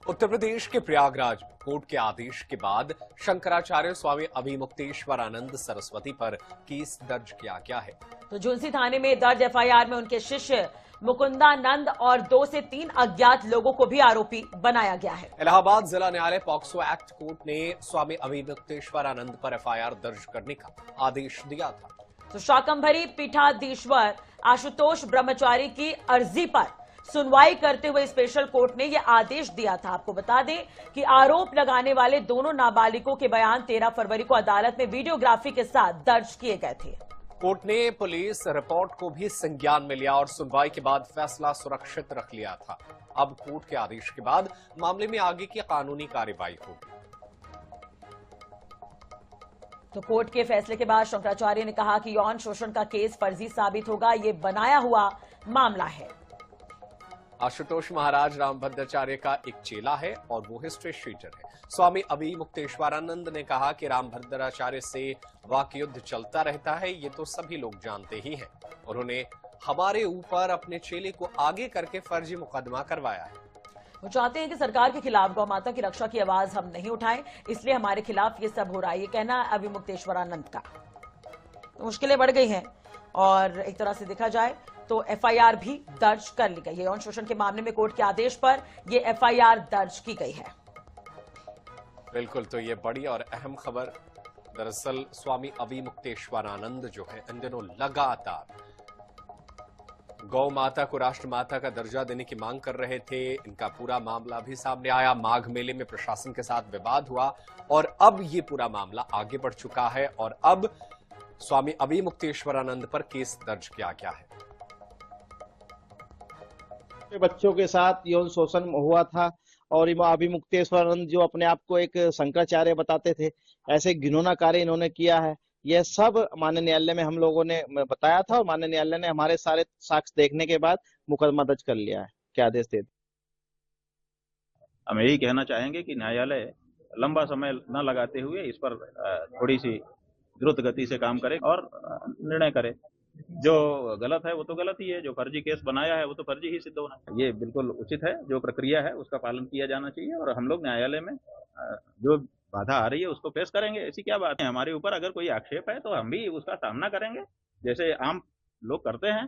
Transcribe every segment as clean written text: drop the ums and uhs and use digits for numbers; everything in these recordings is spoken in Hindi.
उत्तर प्रदेश के प्रयागराज में कोर्ट के आदेश के बाद शंकराचार्य स्वामी अभिमुक्तेश्वरानंद सरस्वती पर केस दर्ज किया गया है। तो झुंसी थाने में दर्ज एफआईआर में उनके शिष्य मुकुंदानंद और 2 से 3 अज्ञात लोगों को भी आरोपी बनाया गया है। इलाहाबाद जिला न्यायालय पॉक्सो एक्ट कोर्ट ने स्वामी अभिमुक्तेश्वरानंद पर एफआईआर दर्ज करने का आदेश दिया था। तो शाकंभरी पीठाधीश्वर आशुतोष ब्रह्मचारी की अर्जी पर सुनवाई करते हुए स्पेशल कोर्ट ने यह आदेश दिया था। आपको बता दें कि आरोप लगाने वाले दोनों नाबालिगों के बयान 13 फरवरी को अदालत में वीडियोग्राफी के साथ दर्ज किए गए थे। कोर्ट ने पुलिस रिपोर्ट को भी संज्ञान में लिया और सुनवाई के बाद फैसला सुरक्षित रख लिया था। अब कोर्ट के आदेश के बाद मामले में आगे की कानूनी कार्रवाई होगी। तो कोर्ट के फैसले के बाद शंकराचार्य ने कहा कि यौन शोषण का केस फर्जी साबित होगा, ये बनाया हुआ मामला है। आशुतोष महाराज रामभद्राचार्य का एक चेला है और वो हिस्ट्री शीटर है। स्वामी अभिमुक्तेश्वरानंद ने कहा कि रामभद्राचार्य से वाक युद्ध चलता रहता है, ये तो सभी लोग जानते ही हैं। उन्होंने हमारे ऊपर अपने चेले को आगे करके फर्जी मुकदमा करवाया है। वो चाहते हैं कि सरकार के खिलाफ गौ माता की रक्षा की आवाज हम नहीं उठाएं, इसलिए हमारे खिलाफ ये सब हो रहा है। ये कहना है अभिमुक्तेश्वरानंद का। तो मुश्किलें बढ़ गई हैं और एक तरह से देखा जाए तो एफआईआर भी दर्ज कर ली गई है। यौन शोषण के मामले में कोर्ट के आदेश पर यह एफआईआर दर्ज की गई है। बिल्कुल, तो ये बड़ी और अहम खबर। दरअसल स्वामी अभिमुक्तेश्वरानंद जो है इन दिनों लगातार गौ माता को राष्ट्र माता का दर्जा देने की मांग कर रहे थे। इनका पूरा मामला भी सामने आया। माघ मेले में प्रशासन के साथ विवाद हुआ और अब ये पूरा मामला आगे बढ़ चुका है और अब स्वामी अभिमुक्तेश्वरानंद पर केस दर्ज किया गया है। बच्चों के साथ यौन शोषण हुआ था और अभिमुक्तेश्वरानंद जो अपने आप को एक शंकराचार्य बताते थे, ऐसे घिनौना कार्य इन्होंने किया है। यह सब माननीय न्यायालय में हम लोगों ने बताया था और माननीय न्यायालय ने हमारे सारे साक्ष्य देखने के बाद मुकदमा दर्ज कर लिया है। क्या आदेश दे? हम यही कहना चाहेंगे कि न्यायालय लंबा समय न लगाते हुए इस पर थोड़ी सी द्रुत गति से काम करे और निर्णय करे। जो गलत है वो तो गलत ही है, जो फर्जी केस बनाया है वो तो फर्जी ही सिद्ध होना है। ये बिल्कुल उचित है, जो प्रक्रिया है उसका पालन किया जाना चाहिए और हम लोग न्यायालय में जो बाधा आ रही है उसको पेश करेंगे। ऐसी क्या बात है, हमारे ऊपर अगर कोई आक्षेप है तो हम भी उसका सामना करेंगे जैसे आम लोग करते हैं।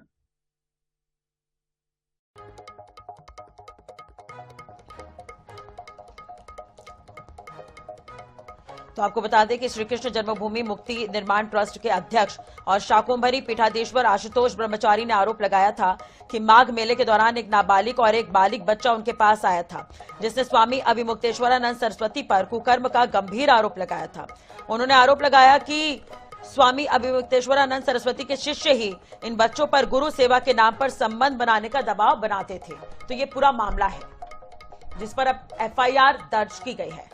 तो आपको बता दें कि श्री कृष्ण जन्मभूमि मुक्ति निर्माण ट्रस्ट के अध्यक्ष और शाकंभरी पीठाधीश्वर आशुतोष ब्रह्मचारी ने आरोप लगाया था कि माघ मेले के दौरान एक नाबालिग और एक बालिग बच्चा उनके पास आया था, जिसने स्वामी अभिमुक्तेश्वरानंद सरस्वती पर कुकर्म का गंभीर आरोप लगाया था। उन्होंने आरोप लगाया कि स्वामी अभिमुक्तेश्वरानंद सरस्वती के शिष्य ही इन बच्चों पर गुरु सेवा के नाम पर संबंध बनाने का दबाव बनाते थे। तो ये पूरा मामला है जिस पर अब एफआईआर दर्ज की गई है।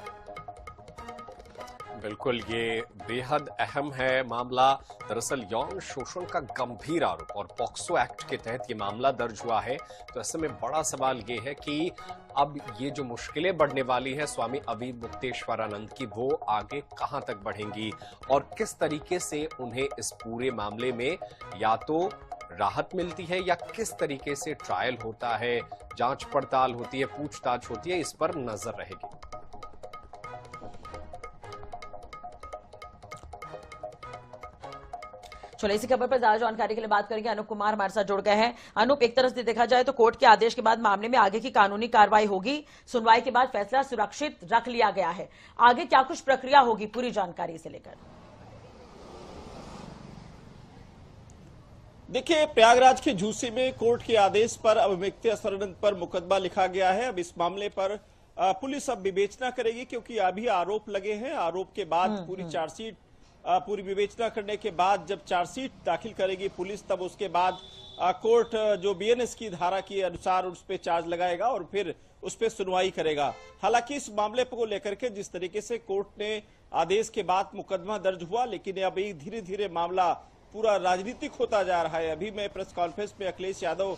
बिल्कुल, ये बेहद अहम है मामला। दरअसल यौन शोषण का गंभीर आरोप और पॉक्सो एक्ट के तहत ये मामला दर्ज हुआ है। तो ऐसे में बड़ा सवाल ये है कि अब ये जो मुश्किलें बढ़ने वाली है स्वामी अभिमुक्तेश्वरानंद की, वो आगे कहां तक बढ़ेंगी और किस तरीके से उन्हें इस पूरे मामले में या तो राहत मिलती है या किस तरीके से ट्रायल होता है, जांच पड़ताल होती है, पूछताछ होती है, इस पर नजर रहेगी। चलो इसी खबर पर ज्यादा जानकारी के लिए बात करेंगे। अनूप कुमार हमारे साथ जुड़ गए हैं। अनूप, एक तरह से देखा जाए तो कोर्ट के आदेश के बाद मामले में आगे की कानूनी कार्रवाई होगी। सुनवाई के बाद फैसला सुरक्षित रख लिया गया है। आगे क्या कुछ प्रक्रिया होगी, पूरी जानकारी से लेकर। देखिए, प्रयागराज के झूसी में कोर्ट के आदेश पर अभिमुक्तेश्वरानंद पर मुकदमा लिखा गया है। अब इस मामले पर पुलिस अब विवेचना करेगी, क्योंकि अभी आरोप लगे हैं। आरोप के बाद पूरी चार्जशीट पूरी विवेचना करने के बाद जब चार्जशीट दाखिल करेगी पुलिस, तब उसके बाद कोर्ट जो बीएनएस की धारा के अनुसार उस पर चार्ज लगाएगा और फिर उस पर सुनवाई करेगा। हालांकि इस मामले को लेकर के जिस तरीके से कोर्ट ने आदेश के बाद मुकदमा दर्ज हुआ, लेकिन अभी धीरे धीरे मामला पूरा राजनीतिक होता जा रहा है। अभी मैं प्रेस कॉन्फ्रेंस में अखिलेश यादव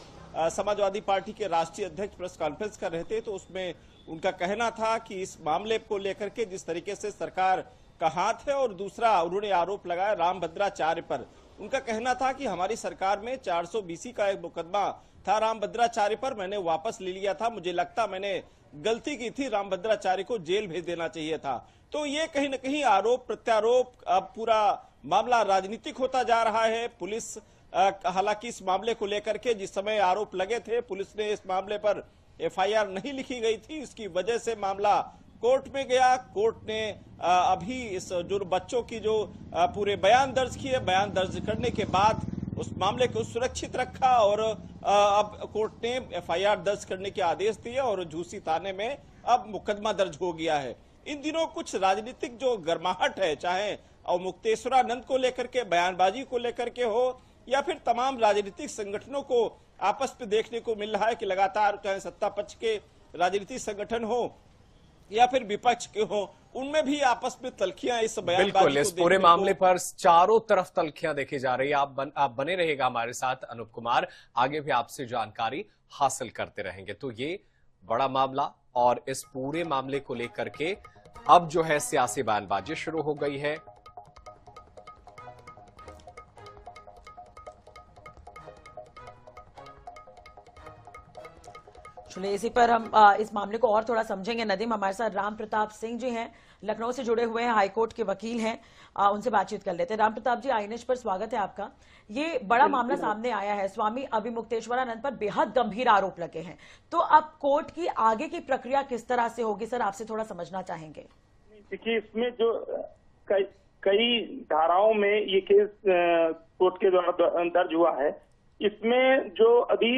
समाजवादी पार्टी के राष्ट्रीय अध्यक्ष प्रेस कॉन्फ्रेंस कर रहे थे, तो उसमें उनका कहना था कि इस मामले को लेकर के जिस तरीके से सरकार का हाथ है, और दूसरा उन्होंने आरोप लगाया रामभद्राचार्य पर। उनका कहना था कि हमारी सरकार में 400 BC का एक मुकदमा था रामभद्राचार्य पर, मैंने वापस ले लिया था। मुझे लगता मैंने गलती की थी, रामभद्राचार्य को जेल भेज देना चाहिए था। तो ये कहीं ना कहीं आरोप प्रत्यारोप, अब पूरा मामला राजनीतिक होता जा रहा है। पुलिस हालांकि इस मामले को लेकर के जिस समय आरोप लगे थे, पुलिस ने इस मामले पर एफआईआर नहीं लिखी गई थी, इसकी वजह से मामला कोर्ट में गया। कोर्ट ने अभी इस जो बच्चों की जो पूरे बयान दर्ज किए, बयान दर्ज करने के बाद उस मामले को सुरक्षित रखा और अब कोर्ट ने एफआईआर दर्ज करने के आदेश दिए और झूसी थाने में अब मुकदमा दर्ज हो गया है। इन दिनों कुछ राजनीतिक जो गर्माहट है, चाहे अवमुक्तेश्वरानंद को लेकर के, बयानबाजी को लेकर के हो, या फिर तमाम राजनीतिक संगठनों को आपस में देखने को मिल रहा है कि लगातार चाहे सत्ता पक्ष के राजनीतिक संगठन हो या फिर विपक्ष के हो, उनमें भी आपस में तल्खियां इस बयानबाजी बिल्कुल, इस पूरे मामले पर चारों तरफ तल्खियां देखी जा रही है। आप बने रहिएगा हमारे साथ अनूप कुमार, आगे भी आपसे जानकारी हासिल करते रहेंगे। तो ये बड़ा मामला और इस पूरे मामले को लेकर के अब जो है सियासी बयानबाजी शुरू हो गई है। चलिए इसी पर हम इस मामले को और थोड़ा समझेंगे। नदीम, हमारे साथ राम प्रताप सिंह जी हैं, लखनऊ से जुड़े हुए हैं, हाईकोर्ट के वकील हैं, उनसे बातचीत कर लेते हैं। राम प्रताप जी, आईएनएच पर स्वागत है आपका। ये बड़ा मामला सामने आया है, स्वामी अभिमुक्तेश्वरानंद पर बेहद गंभीर आरोप लगे हैं, तो अब कोर्ट की आगे की प्रक्रिया किस तरह से होगी, सर आपसे थोड़ा समझना चाहेंगे। देखिए, इसमें जो कई धाराओं में ये केस कोर्ट के द्वारा दर्ज हुआ है, इसमें जो अभी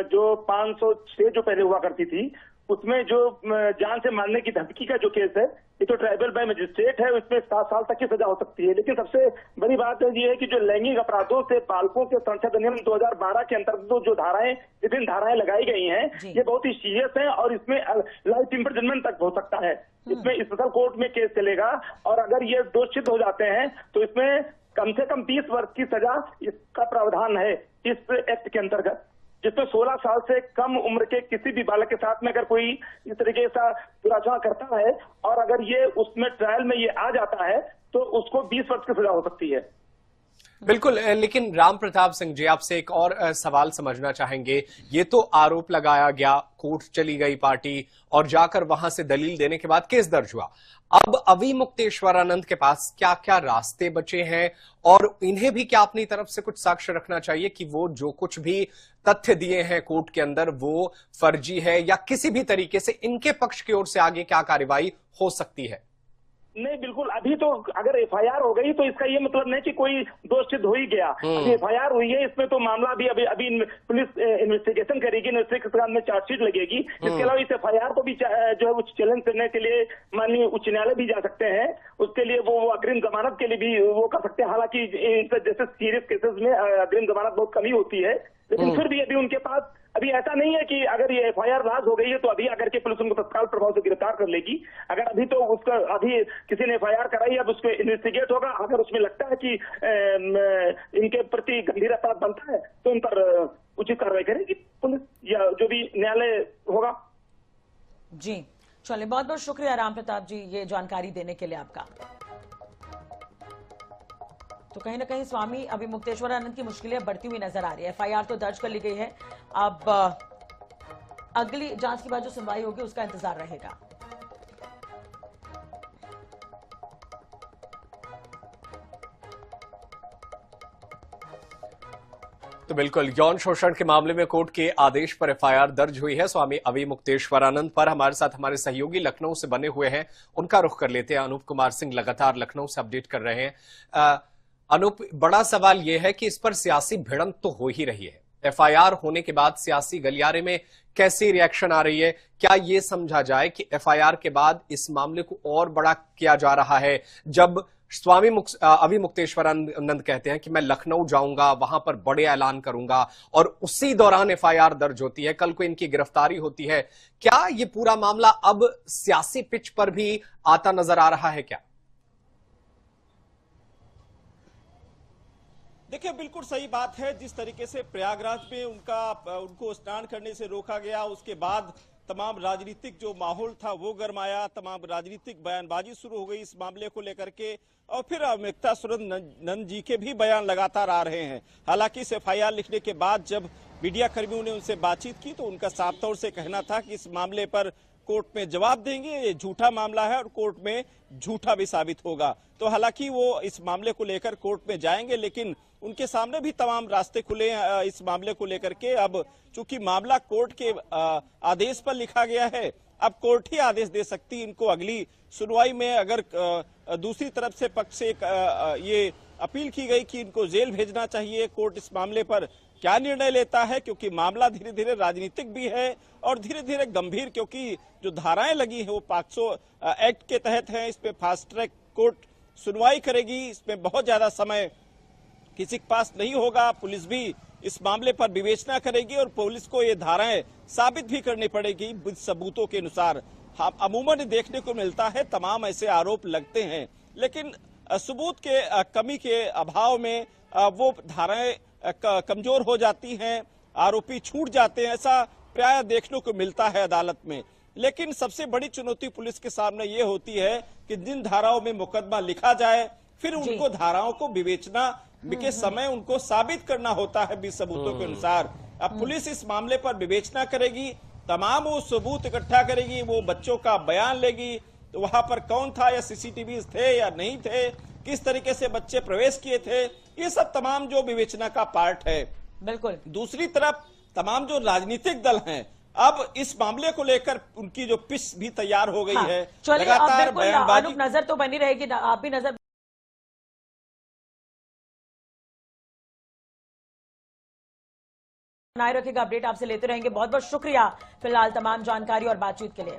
जो 506 जो पहले हुआ करती थी, उसमें जो जान से मारने की धमकी का जो केस है, ये तो ट्राइबल बाय मजिस्ट्रेट है, इसमें 7 साल तक की सजा हो सकती है। लेकिन सबसे बड़ी बात ये है कि जो लैंगिक अपराधों से बालकों के संरक्षण अधिनियम 2012 के अंतर्गत जो धाराएं, विभिन्न धाराएं लगाई गई हैं, ये बहुत ही सीरियस है और इसमें लाइफ इम्प्रिजनमेंट तक हो सकता है। इसमें स्पेशल कोर्ट में केस चलेगा और अगर ये दोषित हो जाते हैं तो इसमें कम से कम 20 वर्ष की सजा इसका प्रावधान है इस एक्ट के अंतर्गत, जिसमें 16 साल से कम उम्र के किसी भी बालक के साथ में अगर कोई इस तरीके का दुराचार करता है और अगर ये उसमें ट्रायल में ये आ जाता है तो उसको 20 वर्ष की सजा हो सकती है। बिल्कुल, लेकिन राम प्रताप सिंह जी, आपसे एक और सवाल समझना चाहेंगे। ये तो आरोप लगाया गया, कोर्ट चली गई पार्टी और जाकर वहां से दलील देने के बाद केस दर्ज हुआ। अब अभिमुक्तेश्वरानंद के पास क्या क्या रास्ते बचे हैं और इन्हें भी क्या अपनी तरफ से कुछ साक्ष्य रखना चाहिए कि वो जो कुछ भी तथ्य दिए हैं कोर्ट के अंदर वो फर्जी है, या किसी भी तरीके से इनके पक्ष की ओर से आगे क्या कार्रवाई हो सकती है? नहीं, बिल्कुल, अभी तो अगर एफआईआर हो गई तो इसका ये मतलब नहीं कि कोई दोष सिद्ध हो ही गया। अभी एफआईआर हुई है, इसमें तो मामला अभी पुलिस इन्वेस्टिगेशन करेगी, इन्वेस्टिगेशन में चार्जशीट लगेगी। इसके अलावा इस एफआईआर को भी जो है वो चैलेंज करने के लिए माननीय उच्च न्यायालय भी जा सकते हैं। उसके लिए वो अग्रिम जमानत के लिए भी वो कर सकते हैं। हालांकि जैसे सीरियस केसेस में अग्रिम जमानत बहुत कमी होती है, लेकिन फिर भी अभी उनके पास अभी ऐसा नहीं है कि अगर ये एफआईआर राज हो गई है तो अभी आकर के पुलिस उनको तत्काल प्रभाव से गिरफ्तार कर लेगी। अगर अभी तो उसका अभी किसी ने एफआईआर कराई, अब उसको इन्वेस्टिगेट होगा, अगर उसमें लगता है कि इनके प्रति गंभीर अपराध बनता है तो इन पर उचित कार्रवाई करेगी पुलिस या जो भी न्यायालय होगा। जी चलिए, बहुत बहुत शुक्रिया राम प्रताप जी ये जानकारी देने के लिए आपका। तो कहीं ना कहीं स्वामी अभिमुक्तेश्वरानंद की मुश्किलें बढ़ती हुई नजर आ रही है। एफआईआर तो दर्ज कर ली गई है, अब अगली जांच के बाद जो सुनवाई होगी उसका इंतजार रहेगा। तो बिल्कुल, यौन शोषण के मामले में कोर्ट के आदेश पर एफआईआर दर्ज हुई है स्वामी अभिमुक्तेश्वरानंद पर। हमारे साथ हमारे सहयोगी लखनऊ से बने हुए हैं, उनका रुख कर लेते हैं। अनूप कुमार सिंह लगातार लखनऊ से अपडेट कर रहे हैं। अनूप, बड़ा सवाल यह है कि इस पर सियासी भिड़ंत तो हो ही रही है। एफआईआर होने के बाद सियासी गलियारे में कैसी रिएक्शन आ रही है? क्या यह समझा जाए कि एफआईआर के बाद इस मामले को और बड़ा किया जा रहा है? जब स्वामी अभिमुक्तेश्वरानंद कहते हैं कि मैं लखनऊ जाऊंगा, वहां पर बड़े ऐलान करूंगा, और उसी दौरान एफआईआर दर्ज होती है, कल को इनकी गिरफ्तारी होती है, क्या ये पूरा मामला अब सियासी पिच पर भी आता नजर आ रहा है क्या? देखिए, बिल्कुल सही बात है। जिस तरीके से प्रयागराज में उनको स्नान करने से रोका गया, उसके बाद तमाम राजनीतिक जो माहौल था वो गरमाया, तमाम राजनीतिक बयानबाजी शुरू हो गई इस मामले को लेकर के, और फिर अभिमुक्तेश्वरानंद जी के भी बयान लगातार आ रहे हैं। हालांकि इस एफआईआर लिखने के बाद जब मीडिया कर्मियों ने उनसे बातचीत की तो उनका साफ तौर से कहना था कि इस मामले पर कोर्ट में जवाब देंगे, ये झूठा मामला है और कोर्ट में झूठा भी साबित होगा। तो हालांकि वो इस मामले को लेकर कोर्ट में जाएंगे, लेकिन उनके सामने भी तमाम रास्ते खुले हैं इस मामले को लेकर के। अब चूंकि मामला कोर्ट के आदेश पर लिखा गया है, अब कोर्ट ही आदेश दे सकती है इनको अगली सुनवाई में। अगर दूसरी तरफ से पक्ष से ये अपील की गई कि इनको जेल भेजना चाहिए, कोर्ट इस मामले पर क्या निर्णय लेता है, क्योंकि मामला धीरे धीरे राजनीतिक भी है और धीरे धीरे गंभीर, क्योंकि जो धाराएं लगी है वो पॉक्सो एक्ट के तहत है। इस पे फास्ट ट्रैक कोर्ट सुनवाई करेगी, इसमें बहुत ज्यादा समय किसी के पास नहीं होगा। पुलिस भी इस मामले पर विवेचना करेगी और पुलिस को ये धाराएं साबित भी करनी पड़ेगी सबूतों के अनुसार। हम अमूमन देखने को मिलता है तमाम ऐसे आरोप लगते हैं, लेकिन सबूत के कमी के अभाव में वो धाराएं कमजोर हो जाती हैं, आरोपी छूट जाते हैं। ऐसा प्राय देखने को मिलता है अदालत में। लेकिन सबसे बड़ी चुनौती पुलिस के सामने ये होती है कि जिन धाराओं में मुकदमा लिखा जाए, फिर उनको धाराओं को विवेचना के समय उनको साबित करना होता है 20 सबूतों के अनुसार। अब पुलिस इस मामले पर विवेचना करेगी, तमाम वो सबूत इकट्ठा करेगी, वो बच्चों का बयान लेगी, तो वहां पर कौन था, या सीसीटीवी थे या नहीं थे, किस तरीके से बच्चे प्रवेश किए थे, ये सब तमाम जो विवेचना का पार्ट है। बिल्कुल। दूसरी तरफ तमाम जो राजनीतिक दल हैं, अब इस मामले को लेकर उनकी जो पिच भी तैयार हो गई है। लगातार बयानबाजी, नजर तो बनी रहेगी, आप भी नजर बनाए रखेगा। अपडेट आपसे लेते रहेंगे। बहुत बहुत शुक्रिया फिलहाल तमाम जानकारी और बातचीत के लिए।